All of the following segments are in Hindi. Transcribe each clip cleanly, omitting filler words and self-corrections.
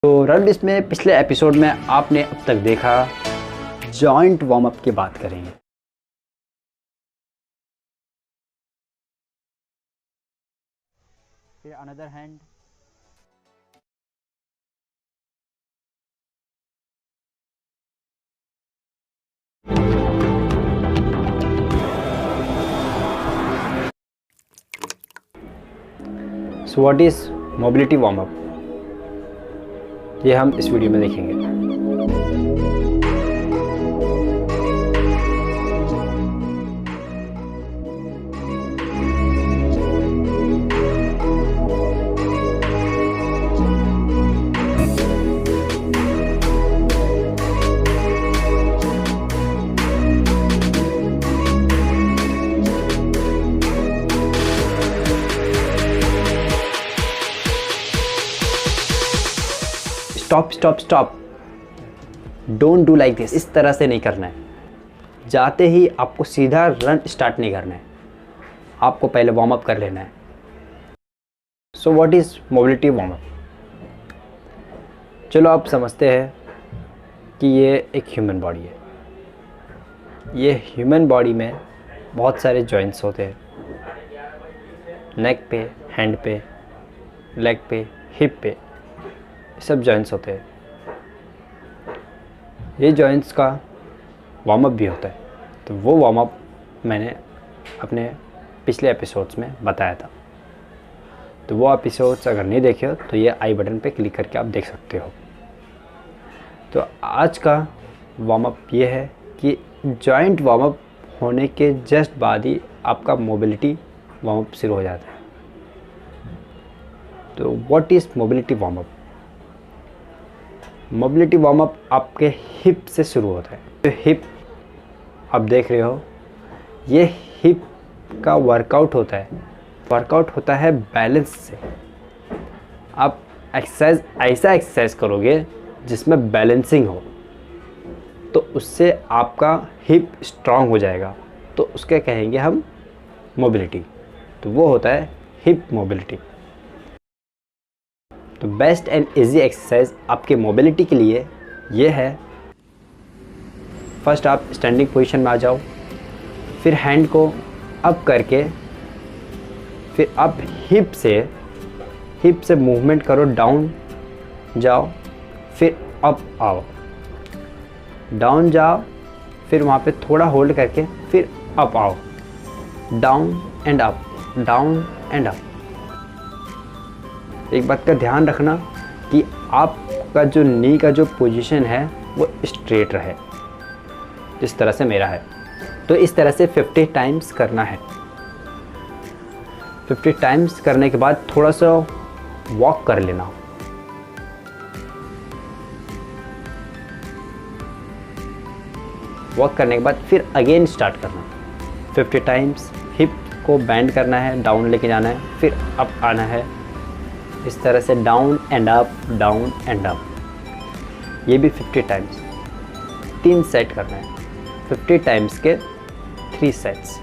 तो रनलिस्ट में पिछले एपिसोड में आपने अब तक देखा जॉइंट वार्म अप की बात करेंगे। फिर another hand, so what is mobility warm up, ये हम इस वीडियो में देखेंगे। Stop stop stop, don't do like this. इस तरह से नहीं करना है। जाते ही आपको सीधा रन स्टार्ट नहीं करना है, आपको पहले वार्म अप कर लेना है। So what is mobility warm up? चलो आप समझते हैं कि ये एक ह्यूमन बॉडी है। ये ह्यूमन बॉडी में बहुत सारे जॉइंट्स होते हैं, नेक पे, हैंड पे, लेग पे, हिप पे, सब जॉइंट्स होते हैं। ये जॉइंट्स का वार्म अप भी होता है, तो वो वार्म अप मैंने अपने पिछले एपिसोड्स में बताया था। तो वो एपिसोड्स अगर नहीं देखे हो तो ये आई बटन पे क्लिक करके आप देख सकते हो। तो आज का वार्म अप ये है कि जॉइंट वार्म अप होने के जस्ट बाद ही आपका मोबिलिटी वार्म अप शुरू हो जाता है। तो what is mobility warm up? Mobility warm up आपके हिप से शुरू होता है। तो हिप आप देख रहे हो, ये हिप का वर्कआउट होता है। वर्कआउट होता है बैलेंस से। आप एक्सरसाइज ऐसा एक्सरसाइज करोगे जिसमें बैलेंसिंग हो, तो उससे आपका हिप स्ट्रांग हो जाएगा, तो उसके कहेंगे हम मोबिलिटी। तो वो होता है हिप मोबिलिटी। तो बेस्ट एंड इजी एक्सरसाइज आपके मोबिलिटी के लिए ये है, फर्स्ट आप स्टैंडिंग पोजीशन में आ जाओ, फिर हैंड को अप करके फिर आप हिप से मूवमेंट करो, डाउन जाओ, फिर अप आओ, डाउन जाओ, फिर वहाँ पे थोड़ा होल्ड करके फिर अप आओ, down and up, down and up. एक बात का ध्यान रखना कि आपका जो नी का जो पोजीशन है वो स्ट्रेट रहे, जिस तरह से मेरा है। तो इस तरह से 50 टाइम्स करना है। 50 टाइम्स करने के बाद थोड़ा सा वॉक कर लेना। वॉक करने के बाद फिर अगेन स्टार्ट करना। 50 टाइम्स हिप को बेंड करना है, डाउन लेके जाना है, फिर अप आना है, इस तरह से down and up, down and up. ये भी 50 टाइम्स, 3 सेट करना है। 50 टाइम्स के 3 सेट्स।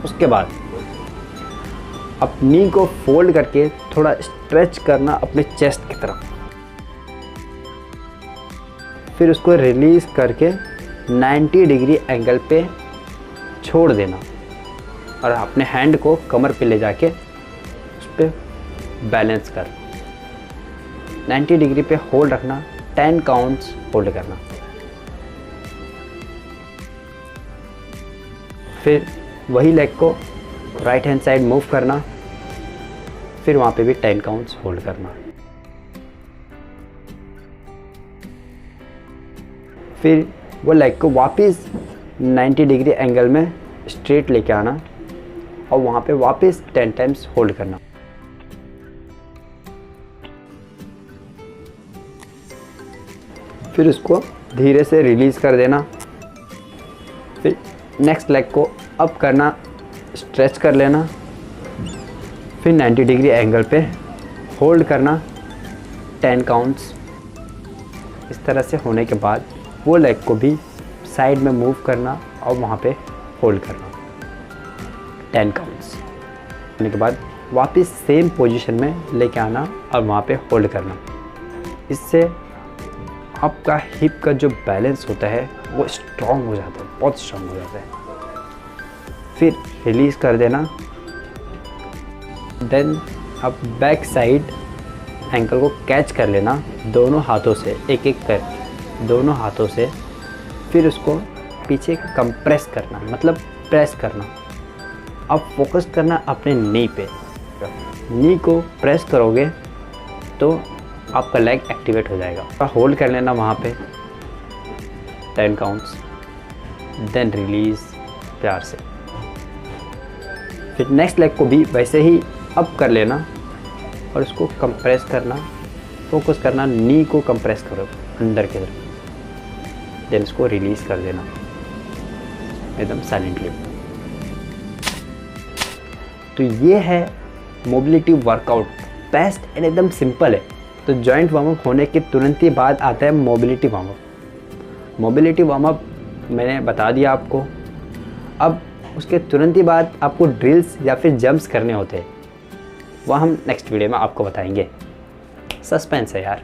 उसके बाद अपनी को फोल्ड करके थोड़ा स्ट्रेच करना अपने चेस्ट की तरफ, फिर उसको रिलीज़ करके 90 डिग्री एंगल पे छोड़ देना और अपने हैंड को कमर पे ले जाके उस पर बैलेंस कर 90 डिग्री पे होल्ड रखना। 10 काउंट्स होल्ड करना। फिर वही लेग को राइट हैंड साइड मूव करना, फिर वहाँ पे भी 10 काउंट्स होल्ड करना। फिर वो लेग को वापस 90 डिग्री एंगल में स्ट्रेट लेके आना और वहाँ पे वापस 10 टाइम्स होल्ड करना। फिर उसको धीरे से रिलीज़ कर देना। फिर नेक्स्ट लेग को अप करना, स्ट्रेच कर लेना, फिर 90 डिग्री एंगल पे होल्ड करना, 10 काउंट्स। इस तरह से होने के बाद वो लेग को भी साइड में मूव करना और वहाँ पे होल्ड करना 10 काउंट्स। होने के बाद वापस सेम पोजीशन में लेके आना और वहाँ पे होल्ड करना। इससे आपका हिप का जो बैलेंस होता है वो स्ट्रॉन्ग हो जाता है, बहुत स्ट्रॉन्ग हो जाता है। फिर रिलीज़ कर देना। देन आप बैक साइड एंकल को कैच कर लेना दोनों हाथों से, एक एक कर दोनों हाथों से। फिर उसको पीछे कंप्रेस करना, मतलब प्रेस करना। अब फोकस करना अपने नी पे। नी को प्रेस करोगे तो आपका लेग एक्टिवेट हो जाएगा। होल्ड कर लेना वहाँ पे 10 काउंट्स, देन रिलीज़ प्यार से। फिर नेक्स्ट लेग को भी वैसे ही अप कर लेना और उसको कंप्रेस करना, फोकस करना, नी को कंप्रेस करो अंदर की तरफ, देन इसको रिलीज़ कर देना एकदम साइलेंटली। तो ये है मोबिलिटी वर्कआउट, बेस्ट एंड एकदम सिंपल है। तो जॉइंट वार्म अप होने के तुरंत ही बाद आता है mobility warm up. Mobility warm up मैंने बता दिया आपको। अब उसके तुरंत ही बाद आपको ड्रिल्स या फिर जंप्स करने होते हैं, वह हम नेक्स्ट वीडियो में आपको बताएंगे। सस्पेंस है यार।